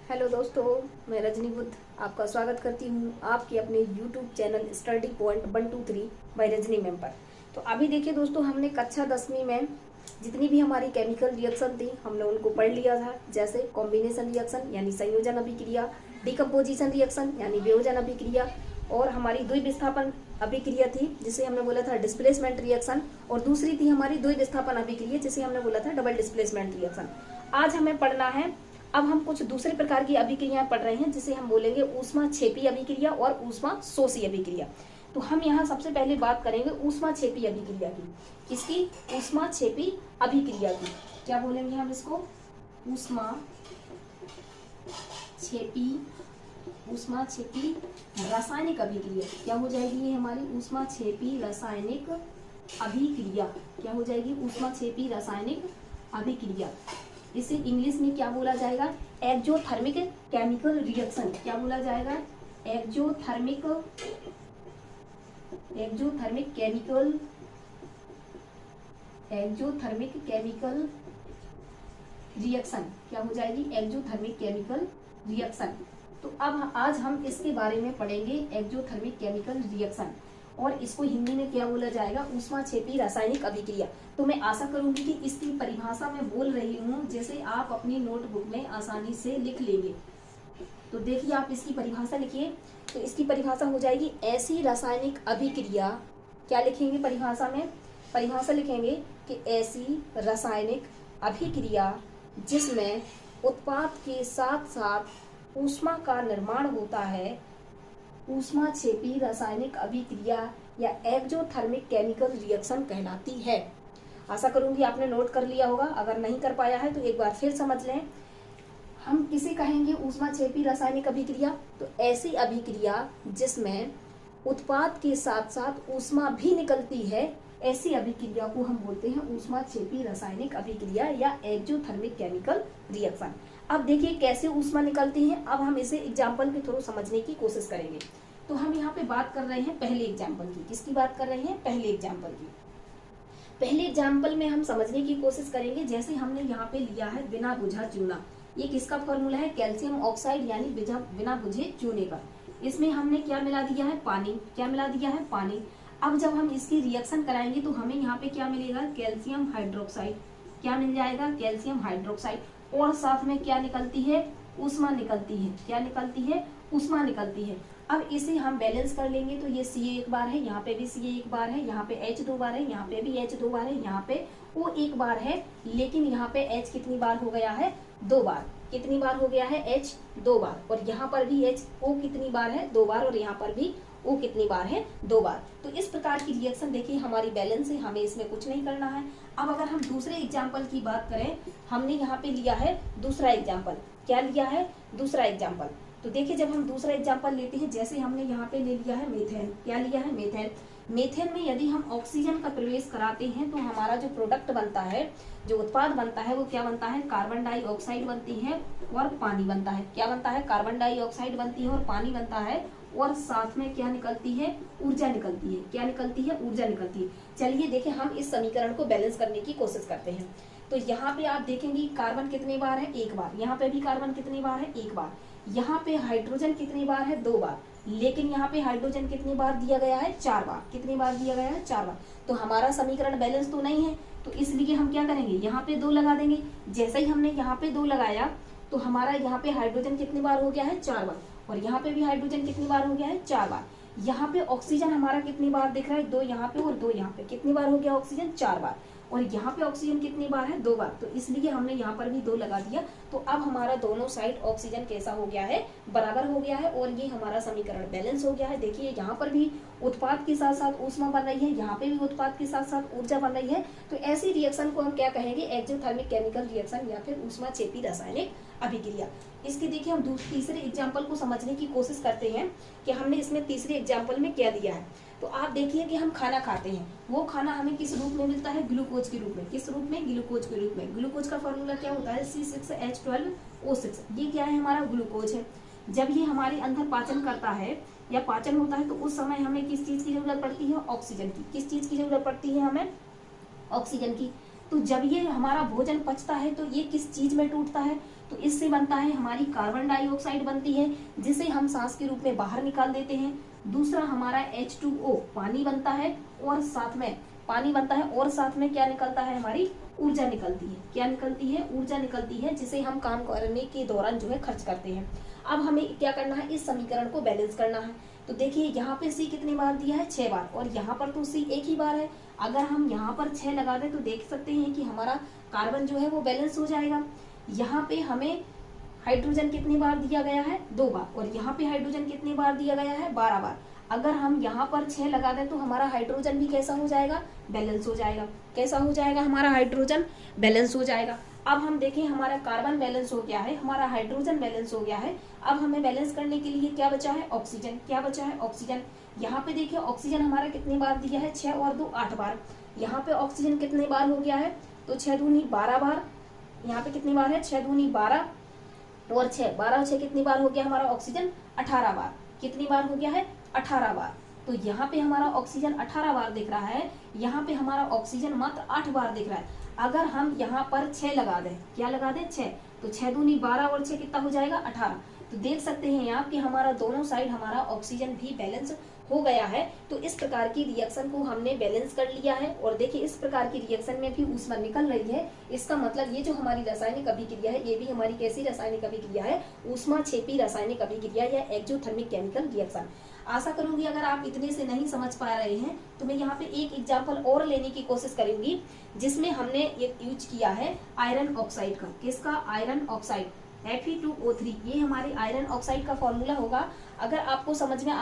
Hello दोस्तों, मैं रजनी बुद्ध आपका स्वागत करती हूँ आपके अपने YouTube channel study point 123 by Rajni ma'am पर। तो अभी देखिए दोस्तों, हमने कक्षा 10वीं में जितनी भी हमारी केमिकल रिएक्शन थी हमने उनको पढ़ लिया था। जैसे कॉम्बिनेशन रिएक्शन यानी संयोजन अभिक्रिया, डिकम्पोजिशन रिएक्शन यानी वियोजन अभिक्रिया, और हमारी द्विविस्थापन अभिक्रिया थी जिसे हमने बोला था डिस्प्लेसमेंट रिएक्शन, और दूसरी थी हमारी द्विविस्थापन अभिक्रिया जिसे हमने बोला था डबल डिस्प्लेसमेंट रिएक्शन। आज हमें पढ़ना है, अब हम कुछ दूसरे प्रकार की अभिक्रियाएं पढ़ रहे हैं जिसे हम बोलेंगे ऊष्माक्षेपी अभिक्रिया और ऊष्माशोषी अभिक्रिया। तो हम यहाँ सबसे पहले बात करेंगे ऊष्माक्षेपी अभिक्रिया की। किसकी? ऊष्माक्षेपी अभिक्रिया की। क्या बोलेंगे हम इसको? ऊष्माक्षेपी रासायनिक अभिक्रिया। क्या हो जाएगी ये हमारी? ऊष्माक्षेपी रासायनिक अभिक्रिया। क्या हो जाएगी? ऊष्माक्षेपी रासायनिक अभिक्रिया। इसे इंग्लिश में क्या बोला जाएगा? Exothermic chemical reaction. क्या बोला जाएगा? Exothermic chemical reaction. क्या हो जाएगी? Exothermic chemical reaction. तो अब आज हम इसके बारे में पढ़ेंगे, एक्सोथर्मिक केमिकल रिएक्शन, और इसको हिंदी में क्या बोला जाएगा? ऊष्माक्षेपी रासायनिक अभिक्रिया। तो मैं आशा करूंगी कि इसकी परिभाषा मैं बोल रही हूँ जैसे आप अपनी नोटबुक में आसानी से लिख लेंगे। तो देखिए, आप इसकी परिभाषा लिखिए। तो इसकी परिभाषा हो जाएगी ऐसी रासायनिक अभिक्रिया। क्या लिखेंगे परिभाषा में? परिभाषा लिखेंगे कि ऐसी रासायनिक अभिक्रिया जिसमें उत्पाद के साथ साथ ऊष्मा का निर्माण होता है, ऊष्माक्षेपी रासायनिक अभिक्रिया या एक्सोथर्मिक केमिकल रिएक्शन कहलाती है। आशा करूंगी आपने नोट कर लिया होगा। अगर नहीं कर पाया है तो एक बार फिर समझ लें। हम किसे कहेंगे ऊष्माक्षेपी रासायनिक अभिक्रिया? तो ऐसी अभिक्रिया जिसमें उत्पाद के साथ साथ ऊष्मा भी निकलती है, ऐसी अभिक्रिया को हम बोलते हैं ऊष्माक्षेपी रासायनिक अभिक्रिया या एक्सोथर्मिक केमिकल रिएक्शन। अब देखिए कैसे ऊष्मा निकलती है। अब हम इसे एग्जाम्पल के थ्रू समझने की कोशिश करेंगे। तो हम यहाँ पे बात कर रहे हैं पहले एग्जाम्पल की। किसकी बात कर रहे हैं? पहले एग्जाम्पल की। पहले एग्जाम्पल में हम समझने की कोशिश करेंगे। जैसे हमने यहाँ पे लिया है बिना बुझा चूना। ये किसका फॉर्मूला है? कैल्शियम ऑक्साइड यानी बिना बुझे चूने का। इसमें हमने क्या मिला दिया है? पानी। क्या मिला दिया है? पानी। अब जब हम इसकी रिएक्शन कराएंगे तो हमें यहाँ पे क्या मिलेगा? Calcium hydroxide. क्या मिल जाएगा? Calcium hydroxide. और साथ में क्या निकलती है? ऊष्मा निकलती है। क्या निकलती है? ऊष्मा निकलती है। अब इसे हम बैलेंस कर लेंगे तो ये Ca एक बार है, यहाँ पे भी Ca एक बार है, यहाँ पे H दो बार है, यहाँ पे भी H दो बार है, यहाँ पे O एक बार है, लेकिन यहाँ पे H कितनी बार हो गया है? दो बार। कितनी बार हो गया है? H दो बार। और यहाँ पर भी O कितनी बार है? दो बार। और यहाँ पर भी O कितनी बार है? दो बार। तो इस प्रकार की रिएक्शन देखिए हमारी बैलेंस है, हमें इसमें कुछ नहीं करना है। अब अगर हम दूसरे एग्जाम्पल की बात करें, हमने यहाँ पे लिया है दूसरा एग्जाम्पल। क्या लिया है? दूसरा एग्जाम्पल। तो देखिए, जब हम दूसरा एग्जाम्पल लेते हैं, जैसे हमने यहाँ पे ले लिया है मीथेन। क्या लिया है? मीथेन। मीथेन में यदि हम ऑक्सीजन का प्रवेश कराते हैं तो हमारा जो प्रोडक्ट बनता है, जो उत्पाद बनता है, वो क्या बनता है? कार्बन डाइऑक्साइड बनती है और पानी बनता है। क्या बनता है? कार्बन डाइऑक्साइड बनती है और पानी बनता है, और साथ में क्या निकलती है? ऊर्जा निकलती है। क्या निकलती है? ऊर्जा निकलती है। चलिए देखिए, हम इस समीकरण को बैलेंस करने की कोशिश करते हैं। तो यहाँ पे आप देखेंगे कार्बन कितनी बार है? एक बार। यहाँ पे भी कार्बन कितनी बार है? एक बार। यहाँ पे हाइड्रोजन कितनी बार है? दो बार। लेकिन यहाँ पे हाइड्रोजन कितनी बार दिया गया है? चार बार। कितनी बार दिया गया है? चार बार। तो हमारा समीकरण बैलेंस तो नहीं है, तो इसलिए हम क्या करेंगे? यहाँ पे दो लगा देंगे। जैसे ही हमने यहाँ पे दो लगाया तो हमारा यहाँ पे हाइड्रोजन कितनी बार हो गया है? चार बार। और यहाँ पे भी हाइड्रोजन कितनी बार हो गया है? चार बार। यहाँ पे ऑक्सीजन हमारा कितनी बार दिख रहा है? दो यहाँ पे और दो यहाँ पे। कितनी बार हो गया ऑक्सीजन? चार बार। और यहाँ पे ऑक्सीजन कितनी बार है? दो बार। तो इसलिए हमने यहाँ पर भी दो लगा दिया। तो अब हमारा दोनों साइड ऑक्सीजन कैसा हो गया है? बराबर हो गया है, और ये हमारा समीकरण बैलेंस हो गया है। देखिए, यहाँ पर भी उत्पाद के साथ साथ ऊष्मा बन रही है, यहाँ पे भी उत्पाद के साथ साथ ऊर्जा बन रही है। तो ऐसी रिएक्शन को हम क्या कहेंगे? एक्सोथर्मिक केमिकल रिएक्शन या फिर ऊष्माक्षेपी रासायनिक अभिक्रिया। इसकी देखिए हम तीसरे एग्जाम्पल को समझने की कोशिश करते हैं कि हमने इसमें तीसरे एग्जाम्पल में क्या दिया है। तो आप देखिए कि हम खाना खाते हैं, वो खाना हमें किस रूप में मिलता है? ग्लूकोज के रूप में। किस रूप में? ग्लूकोज के रूप में। ग्लूकोज का फॉर्मूला क्या होता है? C6H12O6। ये क्या है? हमारा ग्लूकोज है। जब ये हमारे अंदर पाचन करता है या पाचन होता है तो उस समय हमें किस चीज की जरूरत पड़ती है? ऑक्सीजन की। किस चीज की जरूरत पड़ती है हमें? ऑक्सीजन की। तो तो जब ये हमारा भोजन पचता है तो ये किस चीज में टूटता है, तो इससे बनता है हमारी कार्बन डाइऑक्साइड बनती है, जिसे हम सांस के रूप में बाहर निकाल देते हैं। दूसरा हमारा H2O पानी बनता है, और साथ में पानी बनता है, और साथ में क्या निकलता है, हमारी ऊर्जा निकलती है। क्या निकलती है, ऊर्जा निकलती है, जिसे हम काम करने के दौरान जो है खर्च करते हैं। अब हमें क्या करना है, इस समीकरण को बैलेंस करना है। तो देखिए यहाँ पे C कितनी बार दिया है, 6 बार, और यहाँ पर तो C एक ही बार है। अगर हम यहाँ पर 6 लगा दें तो देख सकते हैं कि हमारा कार्बन जो है वो बैलेंस हो जाएगा। यहाँ पे हमें हाइड्रोजन कितनी बार दिया गया है, 2 बार, और यहाँ पे हाइड्रोजन कितनी बार दिया गया है, 12 बार। अगर हम यहाँ पर 6 लगा दें तो हमारा हाइड्रोजन भी कैसा हो जाएगा, बैलेंस हो जाएगा। कैसा हो जाएगा, हमारा हाइड्रोजन बैलेंस हो जाएगा। अब हम देखें हमारा कार्बन बैलेंस हो गया है, हमारा हाइड्रोजन बैलेंस हो गया है। अब हमें बैलेंस करने के लिए क्या बचा है, ऑक्सीजन। क्या बचा है, ऑक्सीजन। यहाँ पे देखिए ऑक्सीजन हमारा कितनी बार दिया है, 6 और 2 8 बार। यहाँ पे ऑक्सीजन कितने बार हो गया है, तो 6 दूनी 12 बार। यहाँ पे कितनी बार है, 6 दूनी 12 और 6 12 और 6 कितनी बार हो गया हमारा ऑक्सीजन, 18 बार। कितनी बार हो गया है, 18 बार। तो यहाँ पे हमारा ऑक्सीजन 18 बार दिख रहा है, यहाँ पे हमारा ऑक्सीजन मात्र 8 बार दिख रहा है। अगर हम यहाँ पर 6 लगा दें, क्या लगा दें, 6, तो 6 दूनी 12 और 6 कितना हो जाएगा, 18। तो देख सकते हैं यहाँ कि हमारा दोनों साइड हमारा ऑक्सीजन भी बैलेंस हो गया है। तो इस प्रकार की रिएक्शन को हमने बैलेंस कर लिया है। और देखिए इस प्रकार की रिएक्शन में भी ऊष्मा निकल रही है। इसका मतलब ये जो हमारी रासायनिक अभिक्रिया है, ये भी हमारी कैसी रासायनिक अभिक्रिया है, ऊष्माक्षेपी रासायनिक अभिक्रिया या एक्सोथर्मिक केमिकल रिएक्शन। आशा करूंगी अगर आप इतने से नहीं समझ पा रहे हैं तो मैं यहाँ पे एक एग्जाम्पल और लेने की कोशिश करूंगी, जिसमें हमने एक यूज किया है आयरन ऑक्साइड का। किसका, आयरन ऑक्साइड, Fe2O3। ये हमारे आयरन ऑक्साइड का फॉर्मूला होगा। अगर आपको समझ में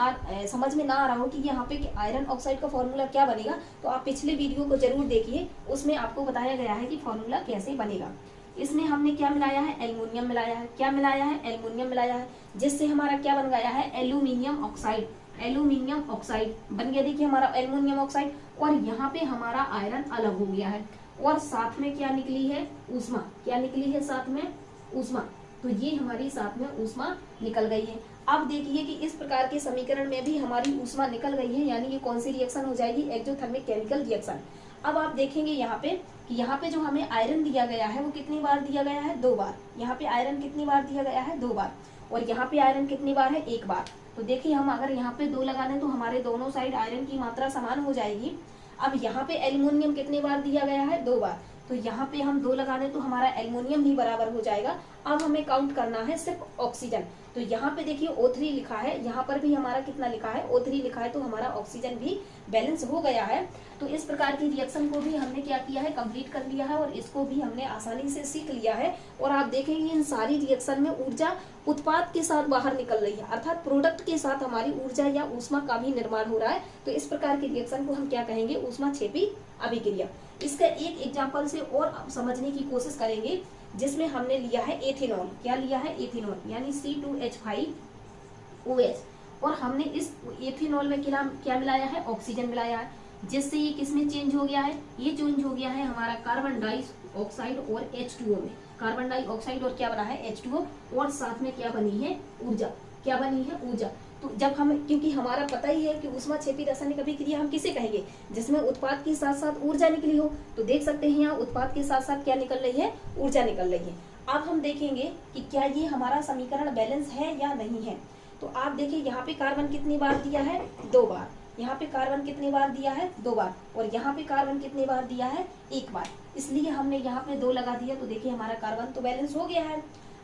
ना आ रहा हो कि यहाँ पे आयरन ऑक्साइड का फॉर्मूला क्या बनेगा, तो आप पिछले वीडियो को जरूर देखिए, उसमें आपको बताया गया है कि फॉर्मूला कैसे बनेगा। इसमें हमने क्या मिलाया है, एल्युमिनियम मिलाया है। क्या मिलाया है, एल्युमिनियम मिलाया है, जिससे हमारा क्या बन गया है, एल्यूमिनियम ऑक्साइड। एल्यूमिनियम ऑक्साइड बन गया, देखिए हमारा एल्युमिनियम ऑक्साइड। और यहाँ पे हमारा आयरन अलग हो गया है, और साथ में क्या निकली है, ऊष्मा। क्या निकली है, साथ में ऊष्मा। तो ये हमारी साथ में ऊष्मा निकल गई है। अब देखिए कि इस प्रकार के समीकरण में भी हमारी ऊष्मा निकल गई है, यानी ये कौन सी रिएक्शन हो जाएगी, एक्सोथर्मिक केमिकल रिएक्शन। अब आप देखेंगे यहाँ पे कि यहाँ पे जो हमें आयरन दिया गया है वो कितनी बार दिया गया है, 2 बार। यहाँ पे आयरन कितनी बार दिया गया है, 2 बार। और यहाँ पे आयरन कितनी बार है, 1 बार। तो देखिए हम अगर यहाँ पे 2 लगा दें तो हमारे दोनों साइड आयरन की मात्रा समान हो जाएगी। अब यहाँ पे एल्युमिनियम कितनी बार दिया गया है, 2 बार। तो यहाँ पे हम 2 लगा दें तो हमारा एल्युमिनियम भी बराबर हो जाएगा। अब हमें काउंट करना है सिर्फ ऑक्सीजन। तो यहाँ पे देखिए O3 लिखा है, यहाँ पर भी हमारा कितना लिखा है, O3 लिखा है। तो हमारा ऑक्सीजन भी बैलेंस हो गया है। तो इस प्रकार की रिएक्शन को भी हमने क्या किया है, कंप्लीट कर लिया है, और इसको भी हमने आसानी से सीख लिया है। और आप देखेंगे इन सारी रिएक्शन में ऊर्जा उत्पाद के साथ बाहर निकल रही है, अर्थात प्रोडक्ट के साथ हमारी ऊर्जा या ऊष्मा का भी निर्माण हो रहा है। तो इस प्रकार की रिएक्शन को हम क्या कहेंगे, ऊष्माक्षेपी अभिक्रिया। इसका एक एग्जाम्पल से और समझने की कोशिश करेंगे, जिसमें हमने लिया है एथेनॉल। क्या लिया है, एथेनॉल, यानी C2H5OH। और हमने इस एथेनॉल में क्या मिलाया है, ऑक्सीजन मिलाया है, जिससे ये किसमें चेंज हो गया है, ये चेंज हो गया है हमारा कार्बन डाइऑक्साइड और H2O में। कार्बन डाइऑक्साइड और क्या बना है, H2O, और साथ में क्या बनी है, ऊर्जा। क्या बनी है, ऊर्जा। तो जब हम, क्योंकि हमारा पता ही है कि ऊष्माक्षेपी रासायनिक अभिक्रिया हम किसे कहेंगे, जिसमें उत्पाद के साथ साथ ऊर्जा निकली हो। तो देख सकते हैं यहाँ उत्पाद के साथ साथ क्या निकल रही है, ऊर्जा निकल रही है। अब हम देखेंगे कि क्या ये हमारा समीकरण बैलेंस है या नहीं है। तो आप देखिए यहाँ पे कार्बन कितनी बार दिया है, 2 बार। यहाँ पे कार्बन कितनी बार दिया है, 2 बार। और यहाँ पे कार्बन कितनी बार दिया है, 1 बार। इसलिए हमने यहाँ पे 2 लगा दिया। तो देखिए हमारा कार्बन तो बैलेंस हो गया है।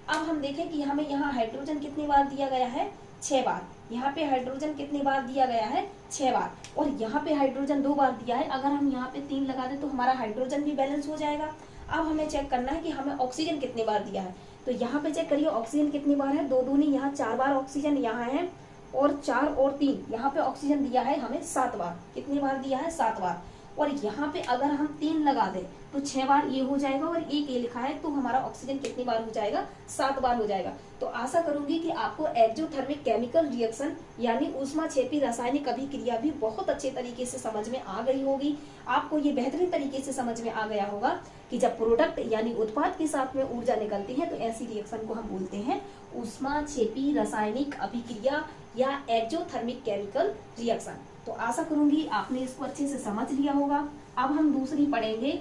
अब हम देखें कि हमें यहाँ हाइड्रोजन कितनी बार दिया गया है, 6 बार। यहाँ पे हाइड्रोजन कितनी बार दिया गया है, 6 बार। और यहाँ पे हाइड्रोजन 2 बार दिया है। अगर हम यहाँ पे 3 लगा दें तो हमारा हाइड्रोजन भी बैलेंस हो जाएगा। अब हमें चेक करना है कि हमें ऑक्सीजन कितनी बार दिया है। तो यहाँ पे चेक करिए ऑक्सीजन कितनी बार है, 2 दूनी यहाँ 4 बार ऑक्सीजन यहाँ है, और 4 और 3 यहाँ पे ऑक्सीजन दिया है हमें 7 बार। कितनी बार दिया है, 7 बार। और यहाँ पे अगर हम 3 लगा दें तो 6 बार ये हो जाएगा, और 1 ये लिखा है, तो हमारा ऑक्सीजन कितनी बार हो जाएगा, 7 बार हो जाएगा। तो आशा करूंगी कि आपको एक्सोथर्मिक केमिकल रिएक्शन यानी ऊष्माक्षेपी रासायनिक अभिक्रिया भी बहुत अच्छे तरीके से समझ में आ गई होगी। आपको ये बेहतरीन तरीके से समझ में आ गया होगा कि जब प्रोडक्ट यानी उत्पाद के साथ में ऊर्जा निकलती है तो ऐसी रिएक्शन को हम बोलते हैं ऊष्माक्षेपी रासायनिक अभिक्रिया या एक्सोथर्मिक केमिकल रिएक्शन। तो आशा करूंगी आपने इसको अच्छे से समझ लिया होगा। अब हम दूसरी पढ़ेंगे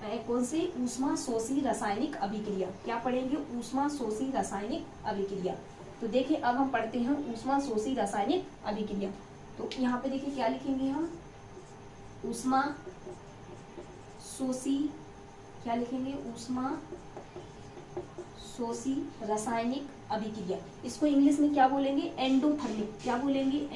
कौन सी? ऊष्मा शोषी रासायनिक अभिक्रिया। क्या पढ़ेंगे? ऊष्मा शोषी रासायनिक अभिक्रिया। तो देखिए अब हम पढ़ते हैं ऊष्मा शोषी रासायनिक अभिक्रिया। तो यहाँ पे देखिए क्या लिखेंगे हम? ऊष्मा शोषी, क्या लिखेंगे? ऊष्मा शोषी रासायनिक अभिक्रिया। इसको इंग्लिश में क्या बोलेंगे? एंडोथर्मिक। क्या बोलेंगे?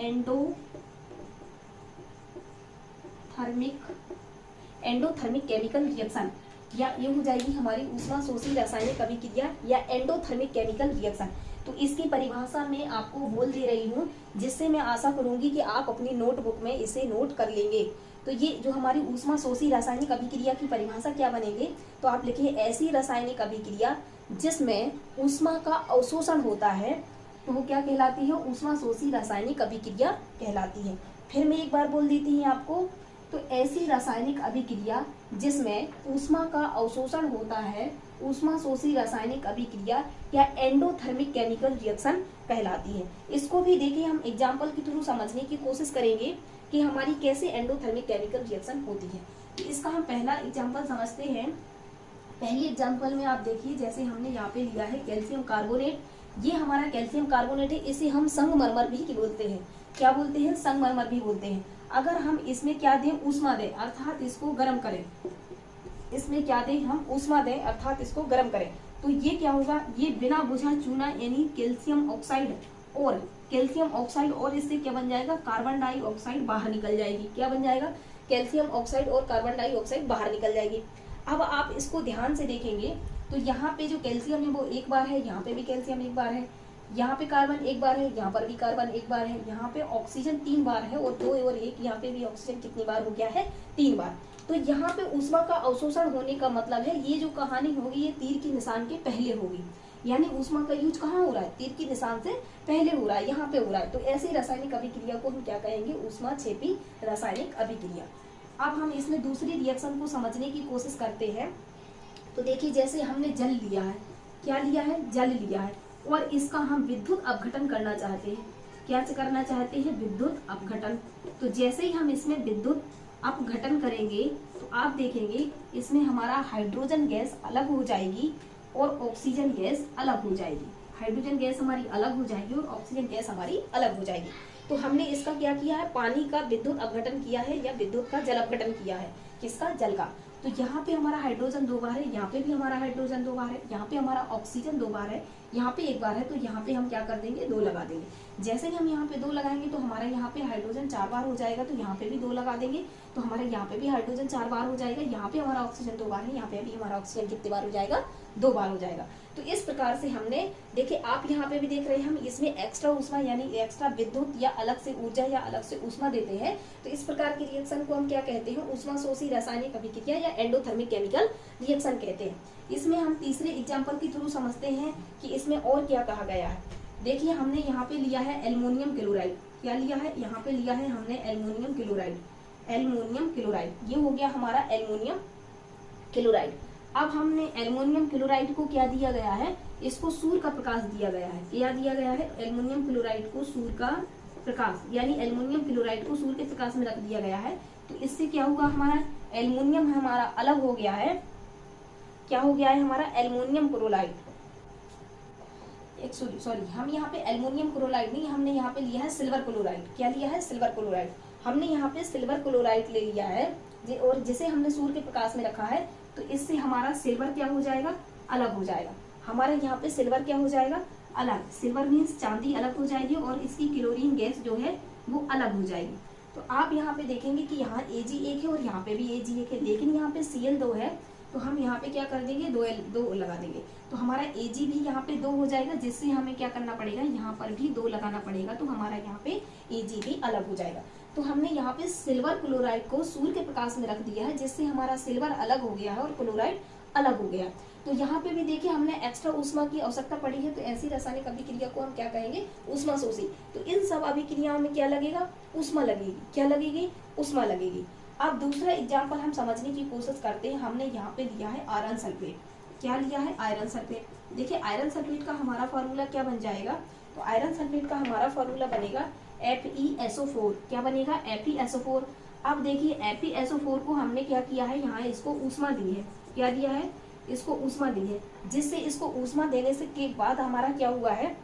एंडोथर्मिक केमिकल रिएक्शन, या ये हो जाएगी हमारी ऊष्मा शोषी रासायनिक अभिक्रिया या एंडोथर्मिक केमिकल रिएक्शन। तो इसकी परिभाषा मैं आपको बोल दे रही हूँ, जिससे मैं आशा करूंगी कि आप अपनी नोटबुक में इसे नोट कर लेंगे। तो ये जो हमारी ऊष्मा शोषी रासायनिक अभिक्रिया की परिभाषा क्या बनेगी? तो आप लिखिए ऐसी रासायनिक अभिक्रिया जिसमें ऊष्मा का अवशोषण होता है, तो वो क्या कहलाती है? ऊष्मा शोषी रासायनिक अभिक्रिया कहलाती है। फिर मैं एक बार बोल देती हूँ आपको, तो ऐसी रासायनिक अभिक्रिया जिसमें ऊष्मा का अवशोषण होता है ऊष्मा शोषी रासायनिक अभिक्रिया या एंडोथर्मिक केमिकल रिएक्शन कहलाती है। इसको भी देखिए हम एग्जाम्पल के थ्रू समझने की कोशिश करेंगे कि हमारी कैसे एंडोथर्मिक केमिकल रिएक्शन होती है। तो इसका हम पहला एग्जाम्पल समझते हैं। पहले एग्जाम्पल में आप देखिए, जैसे हमने यहाँ पे लिया है कैल्शियम कार्बोनेट। ये हमारा कैल्शियम कार्बोनेट है, इसे हम संगमरमर भी बोलते हैं। क्या बोलते हैं? संगमरमर भी बोलते हैं। अगर हम इसमें क्या दें? ऊष्मा दें, अर्थात इसको गर्म करें। इसमें क्या दें? हम ऊष्मा दें, अर्थात इसको गर्म करें। तो ये क्या होगा? ये बिना बुझा चूना यानी कैल्शियम ऑक्साइड और इससे क्या बन जाएगा? कार्बन डाइऑक्साइड बाहर निकल जाएगी। क्या बन जाएगा? कैल्शियम ऑक्साइड और कार्बन डाइऑक्साइड बाहर निकल जाएगी। अब आप इसको ध्यान से देखेंगे तो यहाँ पे जो कैल्शियम है वो एक बार है, यहाँ पे भी कैल्शियम एक बार है, यहाँ पे कार्बन एक बार है, यहाँ पर भी कार्बन एक बार है, यहाँ पे ऑक्सीजन 3 बार है और 2 और 1 यहाँ पे भी ऑक्सीजन कितनी बार हो गया है? 3 बार। तो यहाँ पे ऊष्मा का अवशोषण होने का मतलब है ये जो कहानी होगी ये तीर के निशान के पहले होगी, यानी ऊष्मा का यूज कहाँ हो रहा है? तीर के निशान से पहले हो रहा है, यहाँ पे हो रहा है। तो ऐसी रासायनिक अभिक्रिया को हम क्या कहेंगे? ऊष्मा क्षेपी रासायनिक अभिक्रिया। अब हम इसमें दूसरी रिएक्शन को समझने की कोशिश करते हैं। तो देखिए जैसे हमने जल लिया है, क्या लिया है? जल लिया है, और इसका हम विद्युत अपघटन करना चाहते हैं। क्या करना चाहते हैं? विद्युत अपघटन। तो जैसे ही हम इसमें विद्युत अपघटन करेंगे तो आप देखेंगे इसमें हमारा हाइड्रोजन गैस अलग हो जाएगी और ऑक्सीजन गैस अलग हो जाएगी। हाइड्रोजन गैस हमारी अलग हो जाएगी और ऑक्सीजन गैस हमारी अलग हो जाएगी। तो हमने इसका क्या किया है? पानी का विद्युत अपघटन किया है या विद्युत का जल अपघटन किया है। किसका? जल का। तो यहाँ पे हमारा हाइड्रोजन 2 बार है, यहाँ पे भी हमारा हाइड्रोजन 2 बार है, यहाँ पे हमारा ऑक्सीजन 2 बार है, यहाँ पे 1 बार है। तो यहाँ पे हम क्या कर देंगे? 2 लगा देंगे। जैसे ही हम यहाँ पे 2 लगाएंगे तो हमारे यहाँ पे हाइड्रोजन 4 बार हो जाएगा, तो यहाँ पे भी 2 लगा देंगे तो हमारे यहाँ पे भी हाइड्रोजन 4 बार हो जाएगा। यहाँ पे हमारा ऑक्सीजन 2 बार है, यहाँ पे भी हमारा ऑक्सीजन कितनी बार हो जाएगा? 2 बार हो जाएगा। तो इस प्रकार से हमने देखिए, आप यहाँ पे भी देख रहे हैं हम इसमें एक्स्ट्रा ऊष्मा यानी एक्स्ट्रा विद्युत या अलग से ऊर्जा या अलग से ऊष्मा देते हैं। तो इस प्रकार की रिएक्शन को हम क्या कहते हैं? ऊष्मा शोषी रासायनिक अभिक्रिया या एंडोथर्मिक केमिकल रिएक्शन कहते हैं। इसमें हम तीसरे एग्जाम्पल के थ्रू समझते हैं कि इसमें और क्या कहा गया है। देखिए हमने यहाँ पे लिया है एल्युमिनियम क्लोराइड। क्या लिया है? यहाँ पे लिया है हमने एल्युमिनियम क्लोराइड। एल्युमिनियम क्लोराइड ये हो गया हमारा एल्युमिनियम क्लोराइड। अब हमने एल्युमिनियम क्लोराइड को क्या दिया गया है? इसको सूर्य का प्रकाश दिया गया है। क्या दिया गया है? एल्युमिनियम क्लोराइड को सूर्य का प्रकाश, यानी एल्युमिनियम क्लोराइड को सूर्य के प्रकाश में रख दिया गया है। तो इससे क्या होगा? हमारा एल्युमिनियम हमारा अलग हो गया है। क्या हो गया है? हमारा एल्युमिनियम क्लोराइड, सॉरी हम यहाँ पे एल्युमिनियम क्लोराइड नहीं, हमने यहाँ पे लिया है सिल्वर क्लोराइड। क्या लिया है? Silver chloride. हमने यहाँ पे सिल्वर क्लोराइड ले लिया है और जिसे हमने सूर्य के प्रकाश में रखा है, तो इससे हमारा सिल्वर क्या हो जाएगा? अलग हो जाएगा। हमारे यहाँ पे सिल्वर क्या हो जाएगा? अलग। सिल्वर मीन्स चांदी अलग हो जाएगी और इसकी क्लोरीन गैस जो है वो अलग हो जाएगी। तो आप यहाँ पे देखेंगे कि यहाँ Ag1 है और यहाँ पे भी Ag1 है, लेकिन यहाँ पे Cl2 है, तो हम यहाँ पे क्या कर देंगे? 2 लगा देंगे। तो हमारा Ag भी यहाँ पे 2 हो जाएगा, जिससे हमें क्या करना पड़ेगा? यहाँ पर भी 2 लगाना पड़ेगा, तो हमारा यहाँ पे Ag भी अलग हो जाएगा। तो हमने यहाँ पे सिल्वर क्लोराइड को सूर्य के प्रकाश में रख दिया है, जिससे हमारा सिल्वर अलग हो गया है और क्लोराइड अलग हो गया। तो यहाँ पे भी देखिए हमने एक्स्ट्रा ऊष्मा की आवश्यकता पड़ी है, तो ऐसी रासायनिक अभिक्रिया को हम क्या कहेंगे? ऊष्मा शोषी। तो इन सब अभिक्रियाओं में क्या लगेगा? ऊष्मा लगेगी। क्या लगेगी? ऊष्मा लगेगी। अब दूसरा एग्जाम्पल हम समझने की कोशिश करते हैं। हमने यहाँ पे लिया है आयरन सल्फेट। क्या लिया है? Iron sulphate. देखिए आयरन सल्फेट का हमारा फॉर्मूला क्या बन जाएगा? तो आयरन सल्फेट का हमारा फॉर्मूला बनेगा FeSO4। क्या बनेगा? FeSO4। अब देखिए FeSO4 को हमने क्या किया है, यहाँ इसको ऊष्मा दी है, क्या दिया है, इसको ऊष्मा दी है, जिससे इसको ऊष्मा देने से के बाद हमारा क्या हुआ है,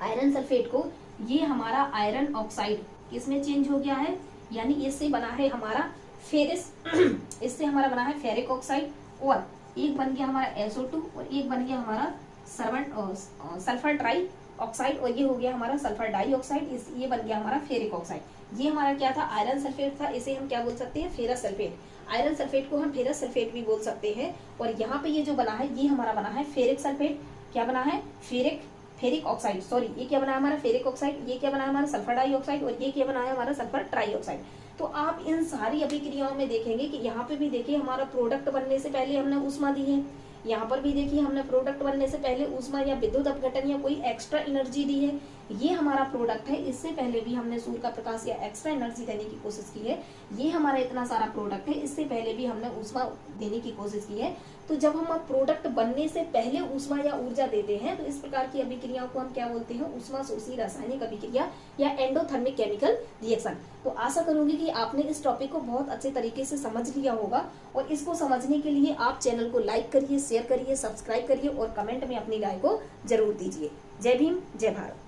आयरन सल्फेट को, ये हमारा आयरन ऑक्साइड किसमें चेंज हो गया है, यानी इससे बना है हमारा फेरस इससे हमारा बना है फेरिक ऑक्साइड, और एक बन गया हमारा SO2 और एक बन गया हमारा सल्फर ट्राई ऑक्साइड, और ये हो गया हमारा सल्फर डाई ऑक्साइड, ये बन गया हमारा फेरिक ऑक्साइड। ये हमारा क्या था, आयरन सल्फेट था, इसे हम क्या बोल सकते हैं, फेरस सल्फेट। आयरन सल्फेट को हम फेरस सल्फेट भी बोल सकते हैं। और यहाँ पे ये जो बना है, ये हमारा बना है फेरिक सल्फेट, क्या बना है, फेरिक ऑक्साइड, सॉरी ये क्या बना है हमारा फेरिक ऑक्साइड, ये क्या बना है हमारा सल्फर डाई ऑक्साइड, और ये क्या बना है हमारा सल्फर ट्राई ऑक्साइड। तो आप इन सारी अभिक्रियाओं में देखेंगे कि यहाँ पे भी देखिए हमारा प्रोडक्ट बनने से पहले हमने ऊष्मा दी है, यहाँ पर भी देखिए हमने प्रोडक्ट बनने से पहले ऊष्मा या विद्युत अपघटन या कोई एक्स्ट्रा एनर्जी दी है। ये हमारा प्रोडक्ट है, इससे पहले भी हमने सूर्य का प्रकाश या एक्स्ट्रा एनर्जी देने की कोशिश की है। ये हमारा इतना सारा प्रोडक्ट है, इससे पहले भी हमने ऊष्मा देने की कोशिश की है। तो जब हम प्रोडक्ट बनने से पहले ऊष्मा या ऊर्जा देते हैं, तो इस प्रकार की अभिक्रियाओं को हम क्या बोलते हैं, ऊष्मा शोषी रासायनिक अभिक्रिया या एंडोथर्मिक केमिकल रिएक्शन। तो आशा करूंगी कि आपने इस टॉपिक को बहुत अच्छे तरीके से समझ लिया होगा, और इसको समझने के लिए आप चैनल को लाइक करिए, शेयर करिए, सब्सक्राइब करिए और कमेंट में अपनी राय को जरूर दीजिए। जय भीम, जय भारत।